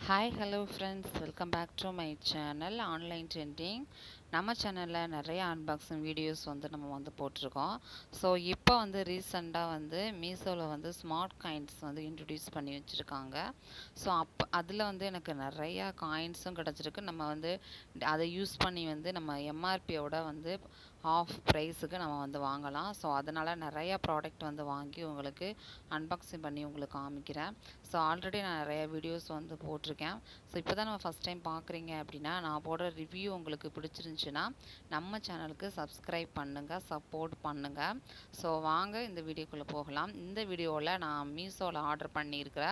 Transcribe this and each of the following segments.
Hi hello friends, welcome back to my channel online trending. நம்ம சேனலில் நிறைய unboxing videos நம்ம போட்டிருக்கோம். ஸோ இப்போ ரீசெண்டாக மீஷோவில் ஸ்மார்ட் காயின்ஸ் இன்ட்ரடியூஸ் பண்ணி வச்சுருக்காங்க. ஸோ அதில் எனக்கு நிறையா காயின்ஸும் கிடச்சிருக்கு. நம்ம அதை யூஸ் பண்ணி நம்ம எம்ஆர்பியோட ஆஃப் ப்ரைஸுக்கு நம்ம வாங்கலாம். ஸோ அதனால் நிறையா ப்ராடக்ட் வாங்கி உங்களுக்கு அன்பாக்சிங் பண்ணி உங்களுக்கு காமிக்கிறேன். ஸோ ஆல்ரெடி நான் நிறைய வீடியோஸ் போட்டிருக்கேன். ஸோ இப்போ தான் நம்ம ஃபஸ்ட் டைம் பார்க்குறீங்க அப்படின்னா, நான் போடுற ரிவ்யூ உங்களுக்கு பிடிச்சிருந்துச்சுன்னா நம்ம சேனலுக்கு சப்ஸ்கிரைப் பண்ணுங்கள், சப்போர்ட் பண்ணுங்கள். ஸோ வாங்க இந்த வீடியோக்குள்ளே போகலாம். இந்த வீடியோவில் நான் மீஷோவில் ஆர்டர் பண்ணியிருக்கிற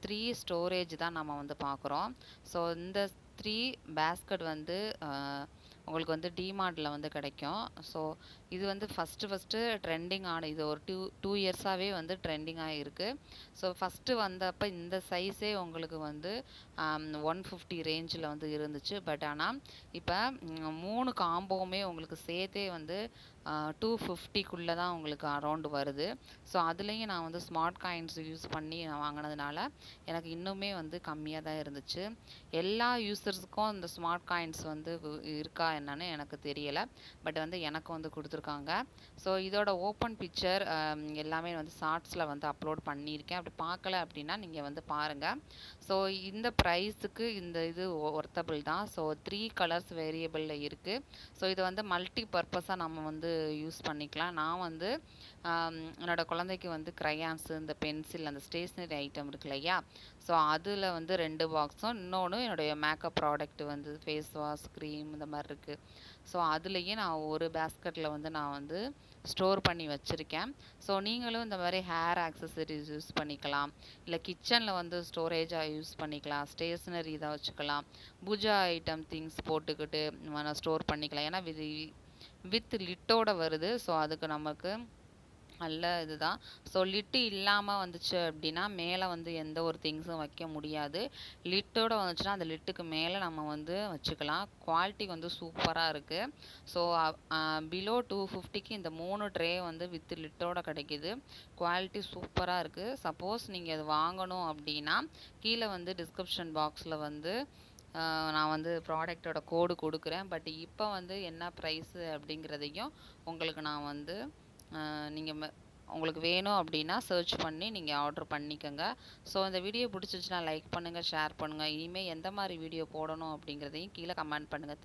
3 ஸ்டோரேஜ் தான் நம்ம பார்க்குறோம். ஸோ இந்த 3 பேஸ்கட் உங்களுக்கு டிமார்ட்டில் கிடைக்கும். ஸோ இது ஃபஸ்ட்டு ட்ரெண்டிங் ஆன இது ஒரு டூ இயர்ஸாகவே ட்ரெண்டிங்காக இருக்குது. ஸோ ஃபஸ்ட்டு வந்தப்போ இந்த சைஸே உங்களுக்கு 150 ரேஞ்சில் இருந்துச்சு. பட் ஆனால் இப்போ 3 காம்போவுமே உங்களுக்கு சேர்த்தே 250க்குள்ளே தான் உங்களுக்கு அரௌண்டு வருது. ஸோ அதுலேயும் நான் ஸ்மார்ட் காயின்ஸ் யூஸ் பண்ணி நான் வாங்கினதுனால எனக்கு இன்னுமே கம்மியாக தான் இருந்துச்சு. எல்லா யூசர்ஸுக்கும் இந்த ஸ்மார்ட் காயின்ஸ் இருக்கா என்னன்னு எனக்கு தெரியலை. பட் எனக்கு கொடுத்துருக்காங்க. ஸோ இதோட ஓப்பன் பிக்சர் எல்லாமே ஷார்ட்ஸில் அப்லோட் பண்ணியிருக்கேன். அப்படி பார்க்கல அப்படின்னா நீங்கள் பாருங்கள். ஸோ இந்த ப்ரைஸுக்கு இந்த இது ஒர்த்தபிள் தான். ஸோ 3 கலர்ஸ் வேரியபிளில் இருக்குது. ஸோ இது மல்டி பர்பஸாக நம்ம யூஸ் பண்ணிக்கலாம். நான் என்னோடய குழந்தைக்கு க்ரையான்ஸு, இந்த பென்சில், அந்த ஸ்டேஷ்னரி ஐட்டம் இருக்கு இல்லையா, ஸோ அதில் 2 பாக்ஸும், இன்னொன்று என்னுடைய makeup product face wash, cream இந்த மாதிரி இருக்குது. ஸோ அதுலேயே நான் ஒரு பேஸ்கெட்டில் நான் ஸ்டோர் பண்ணி வச்சுருக்கேன். ஸோ நீங்களும் இந்த மாதிரி ஹேர் ஆக்சசரிஸ் யூஸ் பண்ணிக்கலாம், இல்லை கிச்சனில் ஸ்டோரேஜாக யூஸ் பண்ணிக்கலாம், ஸ்டேஷ்னரி இதை வச்சுக்கலாம், பூஜா ஐட்டம் திங்ஸ் போட்டுக்கிட்டு ஸ்டோர் பண்ணிக்கலாம். ஏன்னா வித் லிட்டோட வருது. ஸோ அதுக்கு நமக்கு நல்ல இதுதான். ஸோ லிட்டு இல்லாமல் வந்துச்சு அப்படின்னா மேலே எந்த ஒரு திங்ஸும் வைக்க முடியாது. லிட்டோட வந்துச்சுன்னா அந்த லிட்டுக்கு மேலே நம்ம வச்சுக்கலாம். குவாலிட்டி சூப்பராக இருக்குது. ஸோ பிலோ 250க்கு இந்த 3 ட்ரே வித் லிட்டோட கிடைக்கிது. குவாலிட்டி சூப்பராக இருக்குது. சப்போஸ் நீங்கள் அது வாங்கணும் அப்படின்னா கீழே டிஸ்கிரிப்ஷன் பாக்ஸில் நான் ப்ராடக்டோட கோடு கொடுக்குறேன். பட் இப்போ என்ன ப்ரைஸு அப்படிங்கிறதையும் உங்களுக்கு நான் நீங்கள் உங்களுக்கு வேணும் அப்படின்னா சர்ச் பண்ணி நீங்கள் ஆர்டர் பண்ணிக்கோங்க. ஸோ இந்த வீடியோ பிடிச்சிருச்சுன்னா லைக் பண்ணுங்கள், ஷேர் பண்ணுங்கள். இனிமேல் எந்த மாதிரி வீடியோ போடணும் அப்படிங்கிறதையும் கீழே கமெண்ட் பண்ணுங்கள்.